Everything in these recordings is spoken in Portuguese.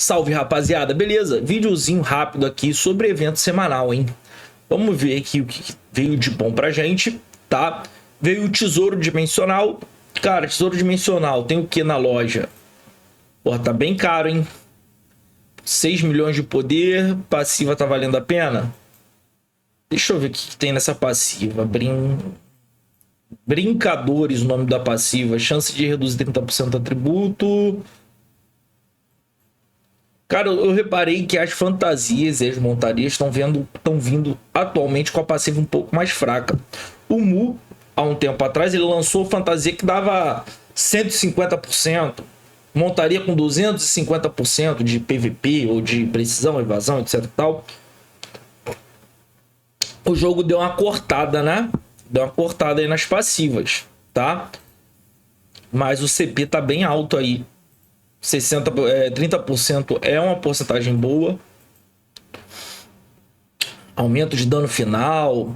Salve, rapaziada, beleza? Videozinho rápido aqui sobre evento semanal, hein? Vamos ver aqui o que veio de bom pra gente, tá? Veio o Tesouro Dimensional. Cara, Tesouro Dimensional tem o que na loja? Porra, tá bem caro, hein? 6 milhões de poder, passiva tá valendo a pena? Deixa eu ver o que tem nessa passiva. Brincadores, o nome da passiva. Chance de reduzir 30% do atributo. Cara, eu reparei que as fantasias e as montarias estão vindo atualmente com a passiva um pouco mais fraca. O Mu, há um tempo atrás, ele lançou fantasia que dava 150%, montaria com 250% de PVP ou de precisão, evasão, etc e tal. O jogo deu uma cortada, né? Deu uma cortada aí nas passivas, tá? Mas o CP tá bem alto aí. 30% é uma porcentagem boa. Aumento de dano final,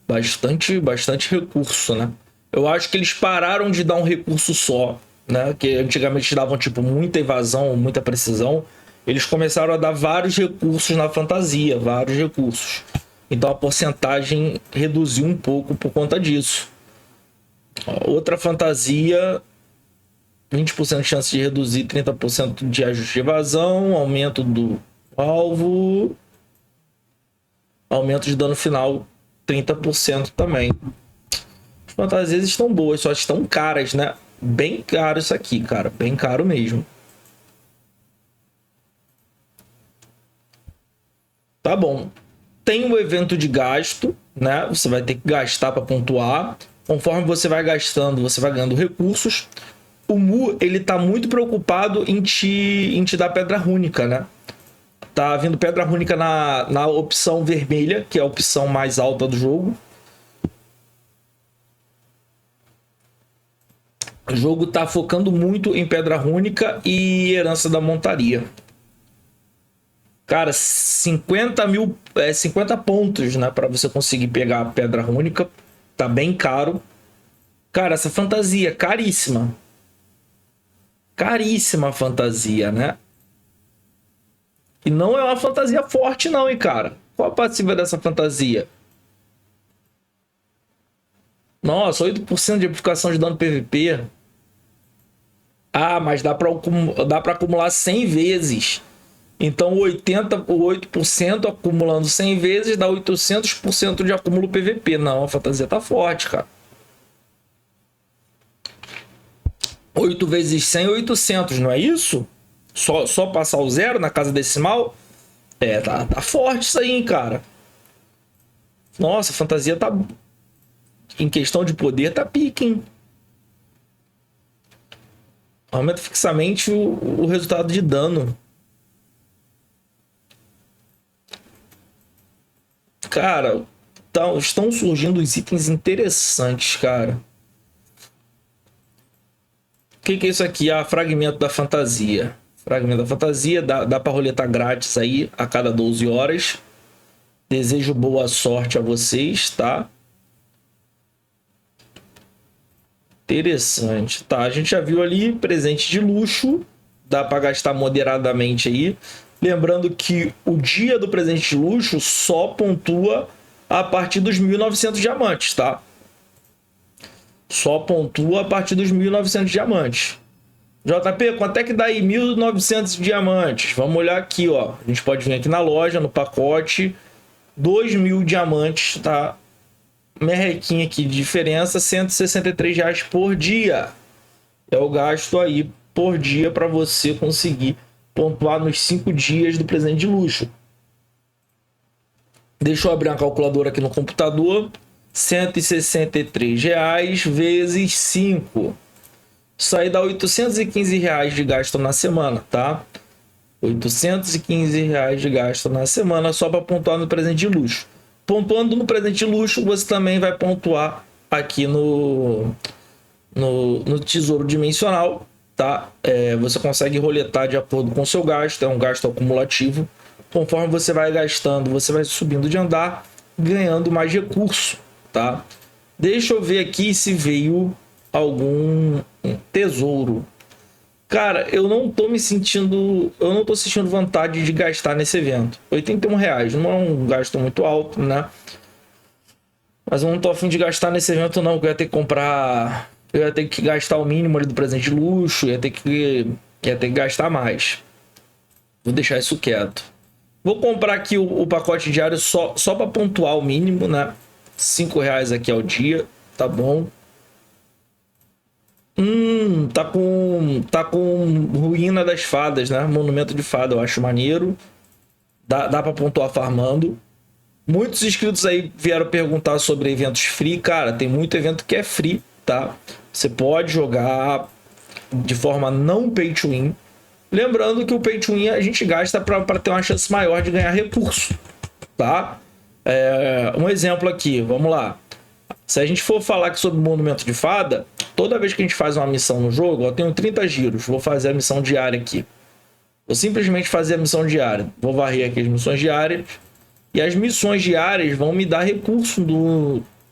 bastante recurso, né? Eu acho que eles pararam de dar um recurso só, né? Que antigamente davam tipo muita evasão, muita precisão. Eles começaram a dar vários recursos na fantasia, vários recursos. Então a porcentagem reduziu um pouco por conta disso. Outra fantasia, 20% de chance de reduzir 30% de ajuste de evasão, aumento do alvo, aumento de dano final 30% também. As fantasias estão boas, só estão caras, né? Bem caro isso aqui, cara, bem caro mesmo. Tá bom. Tem o evento de gasto, né? Você vai ter que gastar para pontuar. Conforme você vai gastando, você vai ganhando recursos. O Mu, ele tá muito preocupado em te dar pedra rúnica, né? Tá vindo pedra rúnica na opção vermelha, que é a opção mais alta do jogo. O jogo tá focando muito em pedra rúnica e herança da montaria. Cara, 50 pontos, né? Pra você conseguir pegar a pedra rúnica. Tá bem caro. Cara, essa fantasia, caríssima. Caríssima a fantasia, né? E não é uma fantasia forte não, hein, cara? Qual a passiva dessa fantasia? Nossa, 8% de amplificação de dano PVP. Ah, mas dá pra acumular 100 vezes. Então 8% acumulando 100 vezes dá 800% de acúmulo PVP. Não, a fantasia tá forte, cara. 8 vezes 100 é 800, não é isso? Só passar o zero na casa decimal? É, tá forte isso aí, hein, cara. Nossa, a fantasia tá... Em questão de poder, tá pique, hein? Aumenta fixamente o resultado de dano. Cara, estão surgindo os itens interessantes, cara. O que é isso aqui? Ah, fragmento da fantasia. Fragmento da fantasia, dá pra roletar grátis aí a cada 12 horas. Desejo boa sorte a vocês, tá? Interessante. Tá, a gente já viu ali presente de luxo. Dá pra gastar moderadamente aí. Lembrando que o dia do presente de luxo só pontua a partir dos 1.900 diamantes, tá? Só pontua a partir dos 1.900 diamantes. JP, quanto é que dá aí 1.900 diamantes? Vamos olhar aqui, ó. A gente pode vir aqui na loja, no pacote. 2.000 diamantes, tá? Merrequinha aqui de diferença, R$163 por dia. É o gasto aí por dia para você conseguir pontuar nos 5 dias do presente de luxo. Deixa eu abrir uma calculadora aqui no computador. R$163 vezes 5. Isso aí dá R$815 de gasto na semana, tá? R$815 de gasto na semana só para pontuar no presente de luxo. Pontuando no presente de luxo, você também vai pontuar aqui no Tesouro Dimensional, tá? Você consegue roletar de acordo com o seu gasto, é um gasto acumulativo. Conforme você vai gastando, você vai subindo de andar, ganhando mais recurso, tá? Deixa eu ver aqui se veio algum tesouro. Cara, eu não tô me sentindo. Eu não tô sentindo vontade de gastar nesse evento. R$ 81 não é um gasto muito alto, né? Mas eu não tô afim de gastar nesse evento, não. Que eu ia ter que comprar. Eu ia ter que gastar o mínimo ali do presente de luxo. Ia ter que gastar mais. Vou deixar isso quieto. Vou comprar aqui o pacote diário só para pontuar o mínimo, né? R$ 5 aqui ao dia. Tá bom. Tá com Ruína das Fadas, né? Monumento de Fada, eu acho maneiro. Dá pra pontuar farmando. Muitos inscritos aí vieram perguntar sobre eventos free. Cara, tem muito evento que é free, tá? Você pode jogar de forma não pay to win. Lembrando que o pay to win a gente gasta para ter uma chance maior de ganhar recurso, tá? Um exemplo aqui, vamos lá. Se a gente for falar aqui sobre Monumento de Fada, toda vez que a gente faz uma missão no jogo, eu tenho 30 giros, vou fazer a missão diária aqui. Vou simplesmente fazer a missão diária. Vou varrer aqui as missões diárias. E as missões diárias vão me dar recurso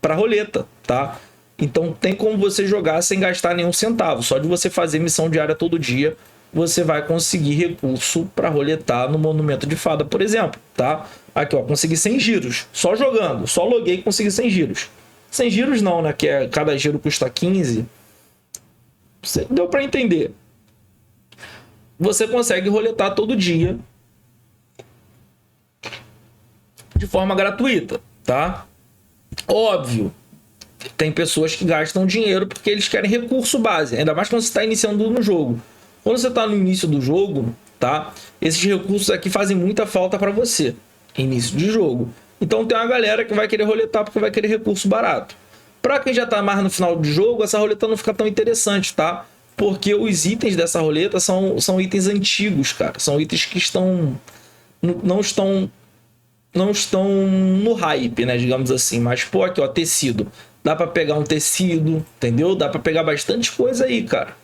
para roleta, tá? Então tem como você jogar sem gastar nenhum centavo. Só de você fazer missão diária todo dia, você vai conseguir recurso para roletar no Monumento de Fada, por exemplo, tá? Aqui, ó, consegui 100 giros. Só jogando. Só loguei e consegui 100 giros. 100 giros não, né? Que cada giro custa 15. Deu para entender. Você consegue roletar todo dia de forma gratuita, tá? Óbvio, tem pessoas que gastam dinheiro porque eles querem recurso base, ainda mais quando você está iniciando no jogo. Quando você está no início do jogo, tá? Esses recursos aqui fazem muita falta para você, início de jogo. Então tem uma galera que vai querer roletar porque vai querer recurso barato. Para quem já tá mais no final do jogo, essa roleta não fica tão interessante, tá? Porque os itens dessa roleta são itens antigos, cara. São itens que não estão no hype, né? Digamos assim. Mas, pô, aqui, ó, tecido. Dá para pegar um tecido, entendeu? Dá para pegar bastante coisa aí, cara.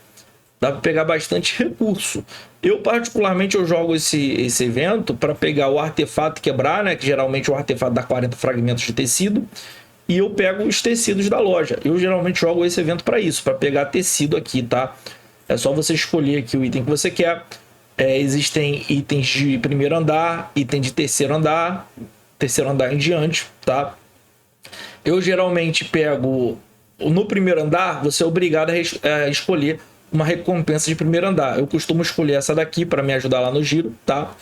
Dá para pegar bastante recurso. Eu, particularmente, eu jogo esse evento para pegar o artefato e quebrar, né? Que geralmente o artefato dá 40 fragmentos de tecido. E eu pego os tecidos da loja. Eu geralmente jogo esse evento para isso, para pegar tecido aqui, tá? É só você escolher aqui o item que você quer. Existem itens de primeiro andar, item de terceiro andar em diante, tá? Eu geralmente pego... No primeiro andar, você é obrigado a escolher uma recompensa de primeiro andar. Eu costumo escolher essa daqui para me ajudar lá no giro, tá?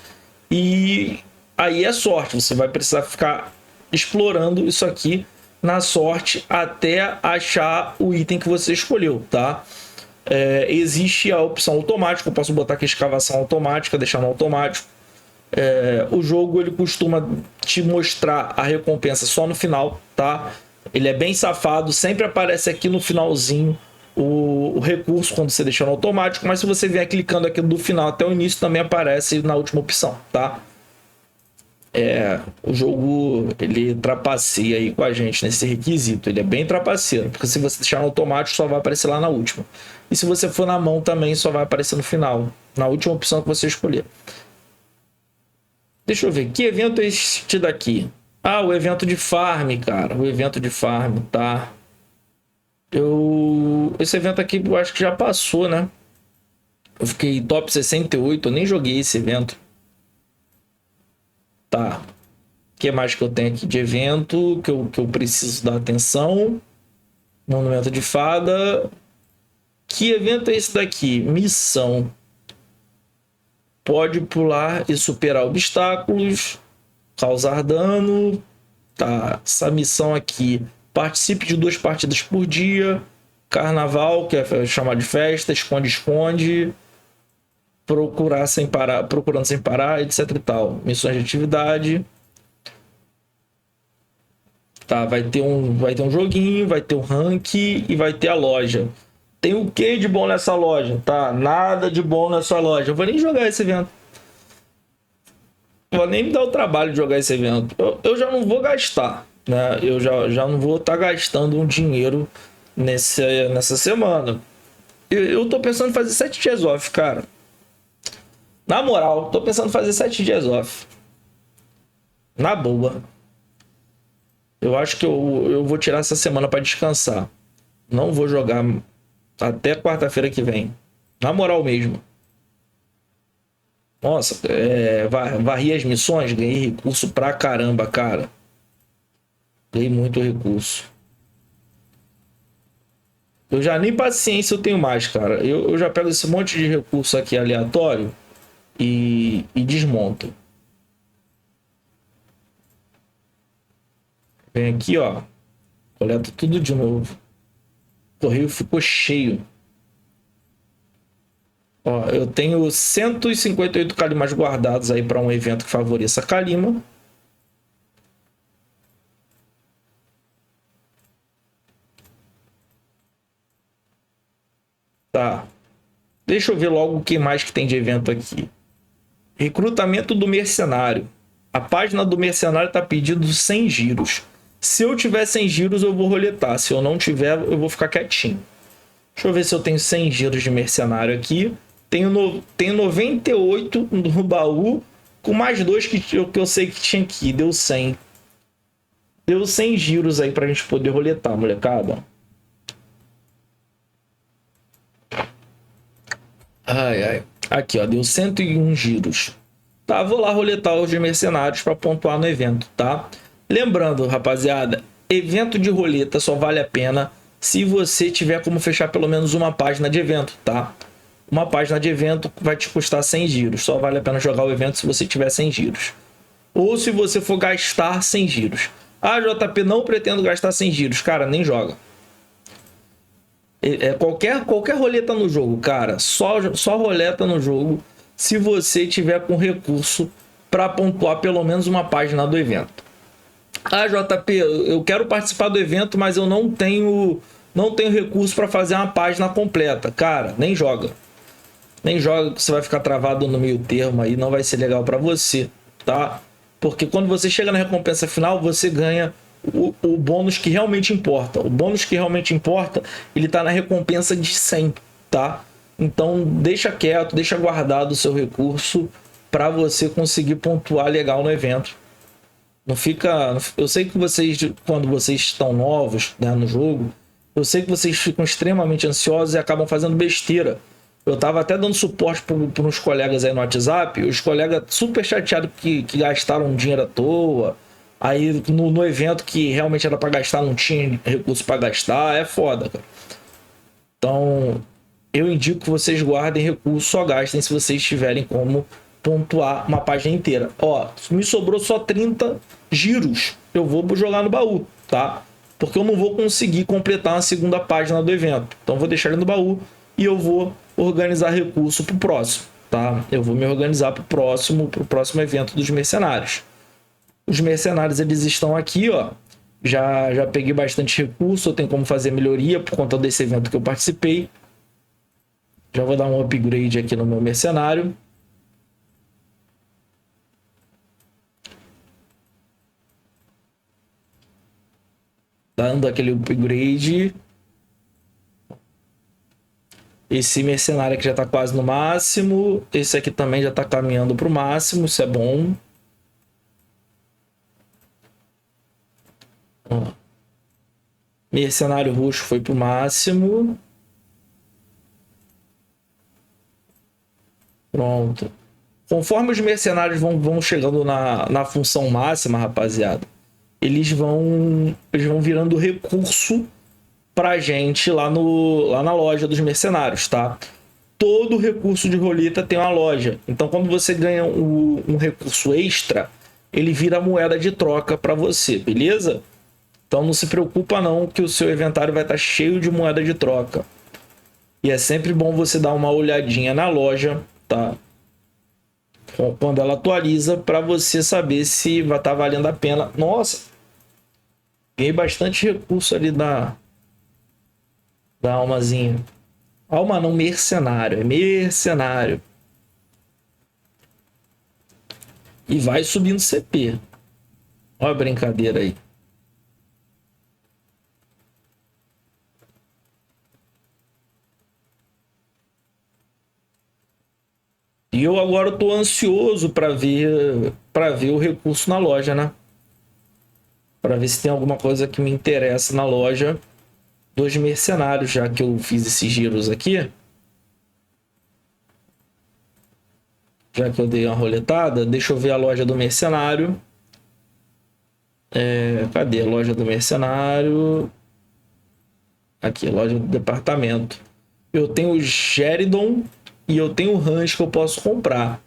E aí é sorte. Você vai precisar ficar explorando isso aqui na sorte até achar o item que você escolheu, tá? Existe a opção automática. Eu posso botar aqui escavação automática, deixar no automático. O jogo ele costuma te mostrar a recompensa só no final, tá? Ele é bem safado, sempre aparece aqui no finalzinho o recurso quando você deixar no automático, mas se você vier clicando aqui do final até o início também aparece na última opção, tá? O jogo ele trapaceia aí com a gente nesse requisito, ele é bem trapaceiro, porque se você deixar no automático só vai aparecer lá na última. E se você for na mão também só vai aparecer no final, na última opção que você escolher. Deixa eu ver, que evento é este daqui? Ah, o evento de farm, cara. O evento de farm, tá? Esse evento aqui eu acho que já passou, né? Eu fiquei top 68, eu nem joguei esse evento. Tá. O que mais que eu tenho aqui de evento que eu preciso dar atenção? Monumento de Fada. Que evento é esse daqui? Missão. Pode pular e superar obstáculos, causar dano. Tá, essa missão aqui. Participe de 2 partidas por dia. Carnaval, que é chamado de festa. Esconde-esconde. Procurando sem parar, etc e tal. Missões de atividade. Tá, vai ter um joguinho, vai ter um rank e vai ter a loja. Tem o que de bom nessa loja? Tá, nada de bom nessa loja. Eu vou nem jogar esse evento. Vou nem me dar o trabalho de jogar esse evento. Eu já não vou gastar, né? Eu já não vou estar gastando um dinheiro nessa semana. Eu tô pensando em fazer 7 dias off, cara. Na moral, tô pensando em fazer 7 dias off. Na boa. Eu acho que eu vou tirar essa semana para descansar. Não vou jogar até quarta-feira que vem. Na moral mesmo. Nossa, varri as missões, ganhei recurso pra caramba, cara. Ganhei muito recurso. Eu já nem paciência eu tenho mais, cara. Eu já pego esse monte de recurso aqui aleatório e desmonto. Vem aqui, ó. Coleta tudo de novo. O correio ficou cheio. Ó, eu tenho 158 Kalimas guardados aí para um evento que favoreça a Kalima. Tá. Deixa eu ver logo o que mais que tem de evento aqui. Recrutamento do mercenário. A página do mercenário está pedindo 100 giros. Se eu tiver 100 giros, eu vou roletar. Se eu não tiver, eu vou ficar quietinho. Deixa eu ver se eu tenho 100 giros de mercenário aqui. Tenho 98 no baú, com mais dois que eu sei que tinha aqui. Deu 100. Deu 100 giros aí pra gente poder roletar, molecada. Ai, ai. Aqui, ó. Deu 101 giros. Tá, vou lá roletar os mercenários para pontuar no evento, tá? Lembrando, rapaziada, evento de roleta só vale a pena se você tiver como fechar pelo menos uma página de evento, tá? Uma página de evento vai te custar 100 giros. Só vale a pena jogar o evento se você tiver 100 giros. Ou se você for gastar 100 giros. Ah, JP, não pretendo gastar 100 giros. Cara, nem joga. Qualquer roleta no jogo, cara. Só roleta no jogo se você tiver com recurso para pontuar pelo menos uma página do evento. Ah, JP, eu quero participar do evento, mas eu não tenho recurso para fazer uma página completa. Cara, nem joga. Nem joga, que você vai ficar travado no meio termo aí, não vai ser legal para você, tá? Porque quando você chega na recompensa final, você ganha o bônus que realmente importa. O bônus que realmente importa, ele tá na recompensa de 100, tá? Então, deixa quieto, deixa guardado o seu recurso para você conseguir pontuar legal no evento. Não fica... Eu sei que vocês, quando vocês estão novos, né, no jogo, eu sei que vocês ficam extremamente ansiosos e acabam fazendo besteira. Eu tava até dando suporte para uns colegas aí no WhatsApp, os colegas super chateados que gastaram dinheiro à toa. Aí no evento que realmente era para gastar, não tinha recurso para gastar, é foda, cara. Então, eu indico que vocês guardem recurso, só gastem se vocês tiverem como pontuar uma página inteira. Ó, me sobrou só 30 giros, eu vou jogar no baú, tá? Porque eu não vou conseguir completar uma segunda página do evento. Então, vou deixar ele no baú e eu vou organizar recurso pro próximo, tá? Eu vou me organizar pro próximo evento dos mercenários. Os mercenários, eles estão aqui, ó. Já peguei bastante recurso, eu tenho como fazer melhoria por conta desse evento que eu participei. Já vou dar um upgrade aqui no meu mercenário. Dando aquele upgrade. Esse mercenário aqui já tá quase no máximo. Esse aqui também já tá caminhando pro máximo, isso é bom. Ó. Mercenário roxo foi pro máximo. Pronto. Conforme os mercenários vão chegando na função máxima, rapaziada, eles vão virando recurso pra gente lá na loja dos mercenários, tá? Todo recurso de roleta tem uma loja. Então, quando você ganha um recurso extra, ele vira moeda de troca para você, beleza? Então, não se preocupa não que o seu inventário vai estar cheio de moeda de troca. E é sempre bom você dar uma olhadinha na loja, tá? Quando ela atualiza, para você saber se vai estar valendo a pena. Nossa, ganhei bastante recurso ali da almazinha. Alma não, mercenário. É mercenário. E vai subindo CP. Olha a brincadeira aí. E eu agora tô ansioso para ver o recurso na loja, né? Para ver se tem alguma coisa que me interessa na loja dos mercenários, já que eu fiz esses giros aqui. Já que eu dei uma roletada, deixa eu ver a loja do mercenário. Cadê a loja do mercenário? Aqui, loja do departamento. Eu tenho o Geridon e eu tenho o Hans que eu posso comprar.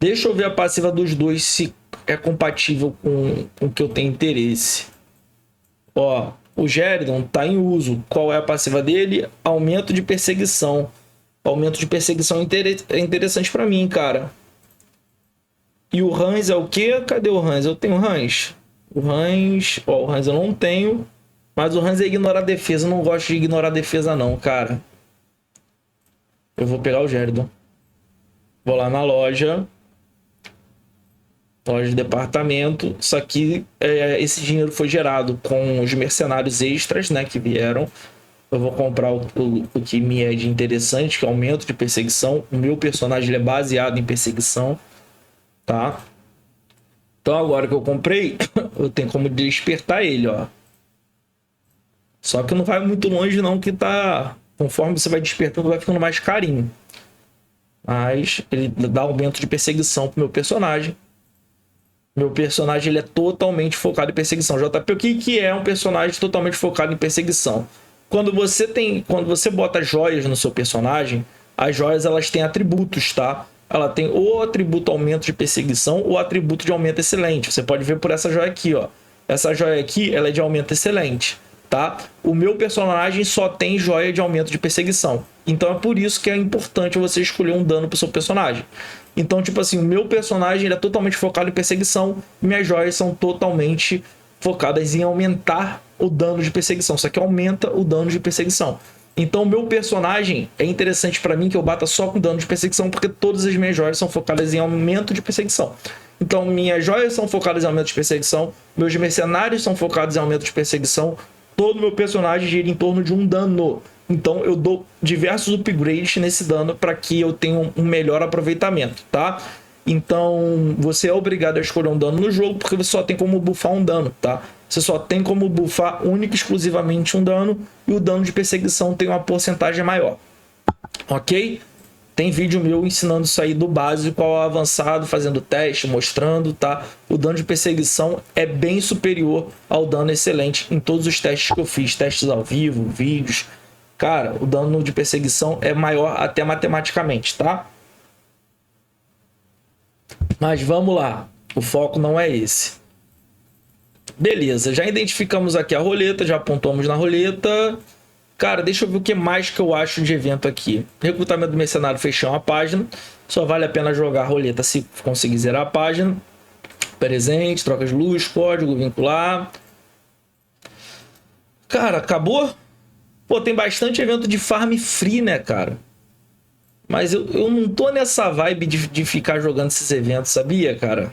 Deixa eu ver a passiva dos dois se é compatível com o que eu tenho interesse. Ó, o Geridon tá em uso. Qual é a passiva dele? Aumento de perseguição. Aumento de perseguição é interessante para mim, cara. E o Hans é o quê? Cadê o Hans? Eu tenho o Hans. O Hans... Ó, o Hans eu não tenho. Mas o Hans é ignorar a defesa. Eu não gosto de ignorar a defesa não, cara. Eu vou pegar o Geridon. Vou lá na loja. Loja de departamento. Isso aqui, esse dinheiro foi gerado com os mercenários extras, né, que vieram. Eu vou comprar o que me é de interessante, que é aumento de perseguição. O meu personagem ele é baseado em perseguição, tá? Então agora que eu comprei, eu tenho como despertar ele, ó. Só que não vai muito longe não, que tá... Conforme você vai despertando, vai ficando mais carinho. Mas ele dá aumento de perseguição pro meu personagem. Meu personagem ele é totalmente focado em perseguição. JP, o que é um personagem totalmente focado em perseguição? Quando você bota joias no seu personagem, as joias elas têm atributos, tá? Ela tem ou atributo aumento de perseguição ou atributo de aumento excelente. Você pode ver por essa joia aqui, ó. Essa joia aqui, ela é de aumento excelente, tá? O meu personagem só tem joia de aumento de perseguição. Então é por isso que é importante você escolher um dano pro seu personagem. Então, tipo assim, o meu personagem ele é totalmente focado em perseguição. Minhas joias são totalmente focadas em aumentar o dano de perseguição. Isso aqui aumenta o dano de perseguição. Então, o meu personagem é interessante para mim que eu bata só com dano de perseguição, porque todas as minhas joias são focadas em aumento de perseguição. Então, minhas joias são focadas em aumento de perseguição, meus mercenários são focados em aumento de perseguição, todo meu personagem gira em torno de um dano. Então, eu dou diversos upgrades nesse dano para que eu tenha um melhor aproveitamento, tá? Então, você é obrigado a escolher um dano no jogo, porque você só tem como buffar um dano, tá? Você só tem como buffar única e exclusivamente um dano, e o dano de perseguição tem uma porcentagem maior, ok? Tem vídeo meu ensinando isso aí do básico ao avançado, fazendo teste, mostrando, tá? O dano de perseguição é bem superior ao dano excelente em todos os testes que eu fiz, testes ao vivo, vídeos. Cara, o dano de perseguição é maior até matematicamente, tá? Mas vamos lá, o foco não é esse. Beleza, já identificamos aqui a roleta, já apontamos na roleta. Cara, deixa eu ver o que mais que eu acho de evento aqui. Recrutamento do mercenário, fechar uma página. Só vale a pena jogar a roleta se conseguir zerar a página. Presente, troca de luz, código, vincular. Cara, acabou? Pô, tem bastante evento de farm free, né, cara? Mas eu não tô nessa vibe de ficar jogando esses eventos, sabia, cara?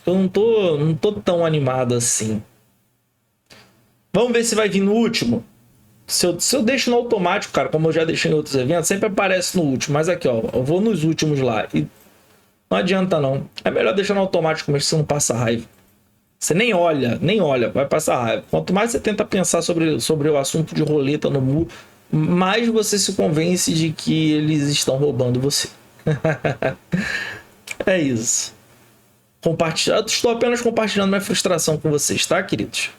Eu não tô tão animado assim. Vamos ver se vai vir no último. Se eu deixo no automático, cara, como eu já deixei em outros eventos, sempre aparece no último. Mas aqui, ó, eu vou nos últimos lá. E não adianta, não. É melhor deixar no automático, mas você não passa raiva. Você nem olha, vai passar raiva. Quanto mais você tenta pensar sobre o assunto de roleta no Mu, mais você se convence de que eles estão roubando você. É isso. Estou apenas compartilhando minha frustração com vocês, tá, queridos?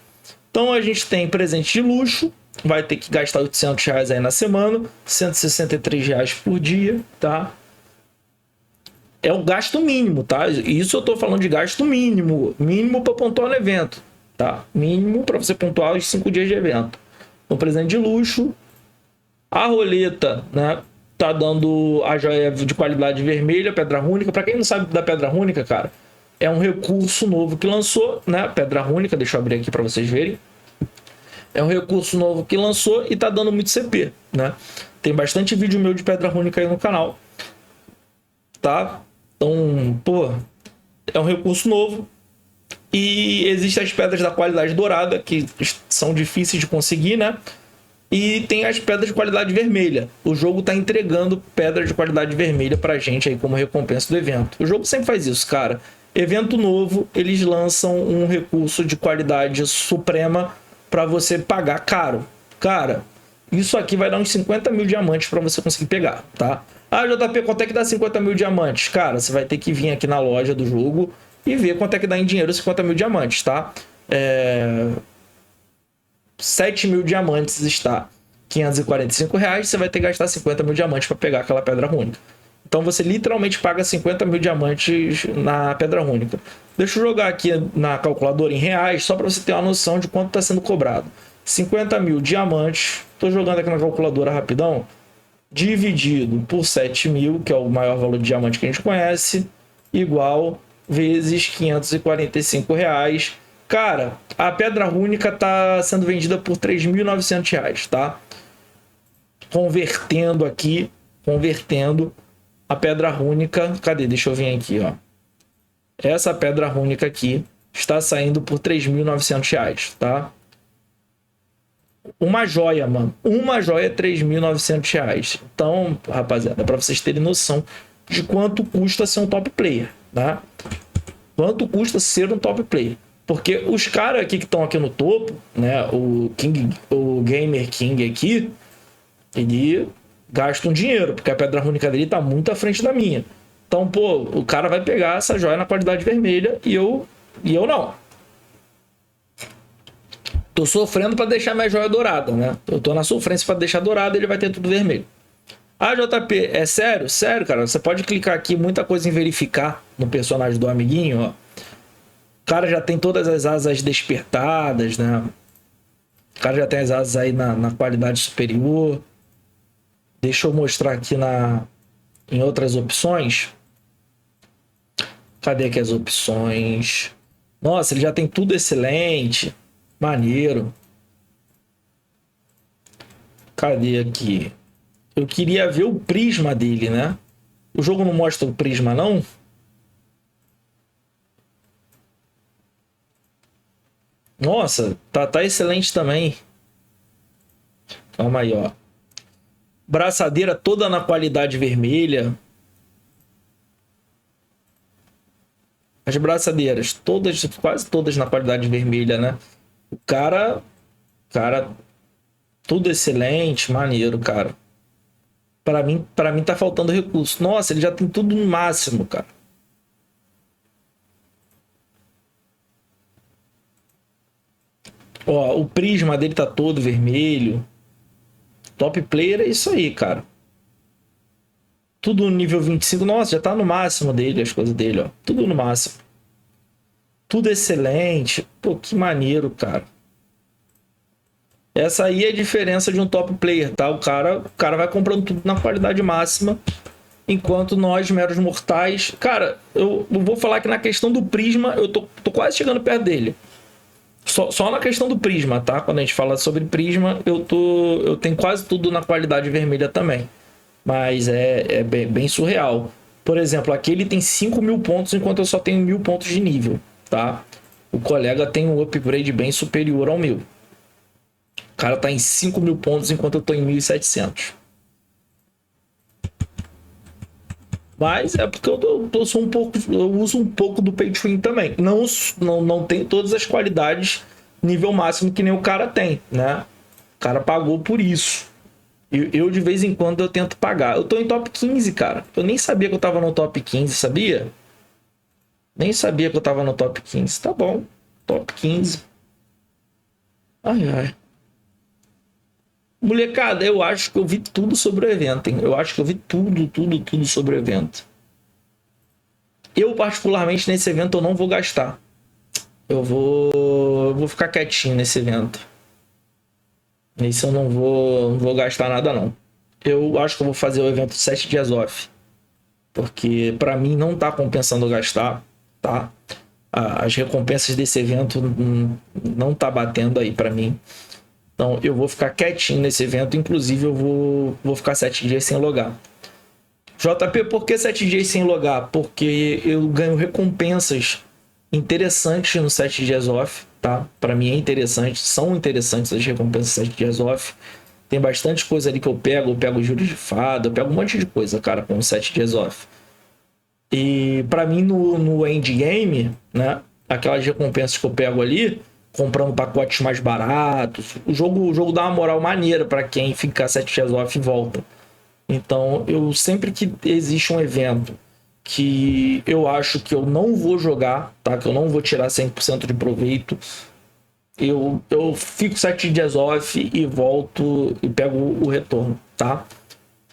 Então a gente tem presente de luxo. Vai ter que gastar R$800 aí na semana. R$163 por dia, tá? É o gasto mínimo, tá? Isso eu tô falando de gasto mínimo. Mínimo para pontuar no evento, tá? Mínimo para você pontuar os 5 dias de evento. Um presente de luxo. A roleta, né? Tá dando a joia de qualidade vermelha, pedra rúnica. Para quem não sabe da pedra rúnica, cara, é um recurso novo que lançou, né? Pedra rúnica, deixa eu abrir aqui para vocês verem. É um recurso novo que lançou e tá dando muito CP, né? Tem bastante vídeo meu de pedra rúnica aí no canal, tá? Então, pô, é um recurso novo e existem as pedras da qualidade dourada que são difíceis de conseguir, né? E tem as pedras de qualidade vermelha. O jogo tá entregando pedras de qualidade vermelha pra gente aí como recompensa do evento. O jogo sempre faz isso, cara. Evento novo, eles lançam um recurso de qualidade suprema para você pagar caro. Cara, isso aqui vai dar uns 50 mil diamantes para você conseguir pegar, tá? Ah, JP, quanto é que dá 50 mil diamantes? Cara, você vai ter que vir aqui na loja do jogo e ver quanto é que dá em dinheiro 50 mil diamantes, tá? 7 mil diamantes está R$ 545, você vai ter que gastar 50 mil diamantes para pegar aquela pedra única. Então você literalmente paga 50 mil diamantes na pedra única. Deixa eu jogar aqui na calculadora em reais, só para você ter uma noção de quanto está sendo cobrado. 50 mil diamantes, estou jogando aqui na calculadora rapidão, dividido por 7 mil, que é o maior valor de diamante que a gente conhece, igual vezes R$ 545. Cara, a pedra única está sendo vendida por R$ 3.900, tá? Convertendo a pedra rúnica. Cadê? Deixa eu vir aqui, ó. Essa pedra rúnica aqui está saindo por R$ 3.900, tá? Uma joia, mano. Uma joia é R$ 3.900. Então, rapaziada, para vocês terem noção de quanto custa ser um top player, tá? Quanto custa ser um top player. Porque os caras aqui que estão aqui no topo, né? O Gamer King aqui, ele gasta um dinheiro, porque a pedra única dele tá muito à frente da minha. Então, pô, o cara vai pegar essa joia na qualidade vermelha e eu não. Tô sofrendo para deixar minha joia dourada, né? Eu tô na sofrência para deixar dourada, ele vai ter tudo vermelho. Ah, JP, é sério? Sério, cara. Você pode clicar aqui, muita coisa em verificar no personagem do amiguinho, ó. O cara já tem todas as asas despertadas, né? O cara já tem as asas aí na qualidade superior. Deixa eu mostrar aqui em outras opções. Cadê aqui as opções? Nossa, ele já tem tudo excelente. Maneiro. Cadê aqui? Eu queria ver o prisma dele, né? O jogo não mostra o prisma, não? Nossa, tá excelente também. Calma aí, ó. Braçadeira toda na qualidade vermelha. As braçadeiras, todas, quase todas na qualidade vermelha, né? O cara, tudo excelente, maneiro, cara. Para mim tá faltando recurso. Nossa, ele já tem tudo no máximo, cara. Ó, o prisma dele tá todo vermelho. Top player é isso aí, cara. Tudo no nível 25. Nossa, já tá no máximo dele, as coisas dele, ó. Tudo no máximo. Tudo excelente. Pô, que maneiro, cara. Essa aí é a diferença de um top player, tá? O cara vai comprando tudo na qualidade máxima, enquanto nós, meros mortais... Cara, eu vou falar que na questão do prisma, eu tô quase chegando perto dele. Só na questão do prisma, tá? Quando a gente fala sobre prisma, eu tenho quase tudo na qualidade vermelha também. Mas é bem surreal. Por exemplo, aqui ele tem 5.000 pontos, enquanto eu só tenho 1.000 pontos de nível, tá? O colega tem um upgrade bem superior ao meu. O cara tá em 5.000 pontos, enquanto eu tô em 1.700. Mas é porque eu uso um pouco do Pay to Win também. Não tem todas as qualidades nível máximo que nem o cara tem, né? O cara pagou por isso. Eu de vez em quando eu tento pagar. Eu tô em top 15, cara. Eu nem sabia que eu tava no top 15, sabia? Nem sabia que eu tava no top 15. Tá bom. Top 15. Ai, ai. Molecada, eu acho que eu vi tudo sobre o evento, hein? Eu acho que eu vi tudo sobre o evento. Eu, particularmente, nesse evento, eu não vou gastar. Eu vou ficar quietinho nesse evento. Nesse eu não vou gastar nada, não. Eu acho que eu vou fazer o evento 7 dias off. Porque, pra mim, não tá compensando eu gastar, tá? As recompensas desse evento não tá batendo aí pra mim. Então eu vou ficar quietinho nesse evento. Inclusive eu vou ficar 7 dias sem logar. JP, por que 7 dias sem logar? Porque eu ganho recompensas interessantes no 7 dias off, tá? Para mim é interessante, são interessantes as recompensas 7 dias off. Tem bastante coisa ali que eu pego juros de fada, eu pego um monte de coisa, cara, com 7 dias off. E para mim no endgame, né? Aquelas recompensas que eu pego ali, comprando pacotes mais baratos. O jogo dá uma moral maneira para quem fica 7 dias off e volta. Então, eu sempre que existe um evento que eu acho que eu não vou jogar, tá? Que eu não vou tirar 100% de proveito, eu fico 7 dias off e volto e pego o retorno, tá?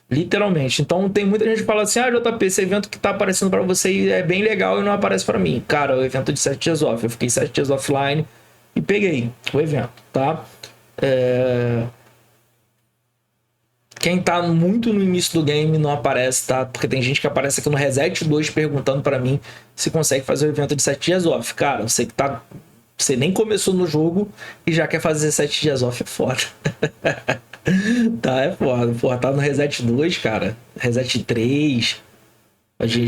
Literalmente. Então tem muita gente que fala assim: ah, JP, esse evento que tá aparecendo para você é bem legal e não aparece para mim. Cara, o evento de 7 dias off. Eu fiquei 7 dias offline e peguei o evento, tá? Quem tá muito no início do game não aparece, tá? Porque tem gente que aparece aqui no Reset 2 perguntando para mim se consegue fazer o evento de 7 dias off. Cara, você que tá. Você nem começou no jogo e já quer fazer 7 dias off, é foda. Tá, é foda. Porra, tá no Reset 2, cara. Reset 3.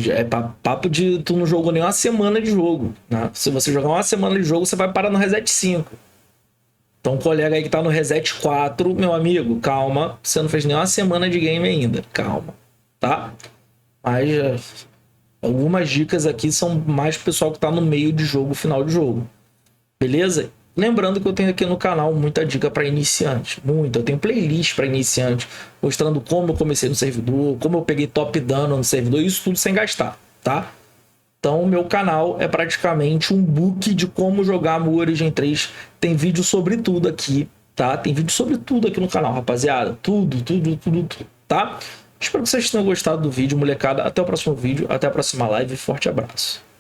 É papo de tu não jogou nem uma semana de jogo, né? Se você jogar uma semana de jogo, você vai parar no Reset 5. Então, um colega aí que tá no Reset 4, meu amigo, calma. Você não fez nem uma semana de game ainda. Calma, tá? Mas algumas dicas aqui são mais pro pessoal que tá no meio de jogo, final de jogo. Beleza? Lembrando que eu tenho aqui no canal muita dica para iniciantes, muito. Eu tenho playlist para iniciantes, mostrando como eu comecei no servidor, como eu peguei top dano no servidor, isso tudo sem gastar, tá? Então, o meu canal é praticamente um book de como jogar Mu Origin 3. Tem vídeo sobre tudo aqui, tá? Tem vídeo sobre tudo aqui no canal, rapaziada. Tudo, tá? Espero que vocês tenham gostado do vídeo, molecada. Até o próximo vídeo, até a próxima live. Forte abraço.